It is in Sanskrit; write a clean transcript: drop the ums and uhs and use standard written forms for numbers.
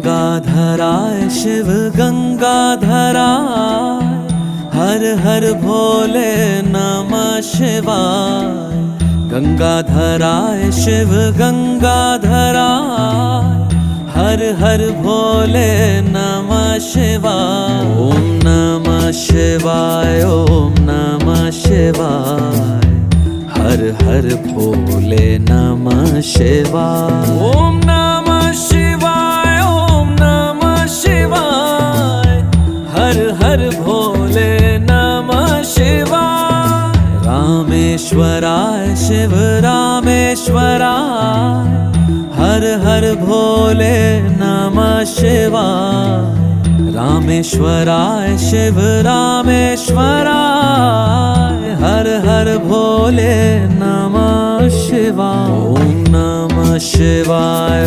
गंगाधराय शिव गंगाधराय, हर हर भोले नमः शिवाय। गंगाधराय शिव गंगाधराय, हर हर भोले नमः शिवाय। ओम नमः शिवाय, ओम नमः शिवाय, हर हर भोले नमः शिवाय। ओम नमः शिवाय, ओम नमः शिवाय, हर हर भोले नमः शिवाय। रामेश्वराय शिव रामेश्वराय, हर हर भोले नमः शिवाय। रामेश्वराय शिव रामेश्वराय, हर हर भोले नमः शिवाय। ओम नमः शिवाय।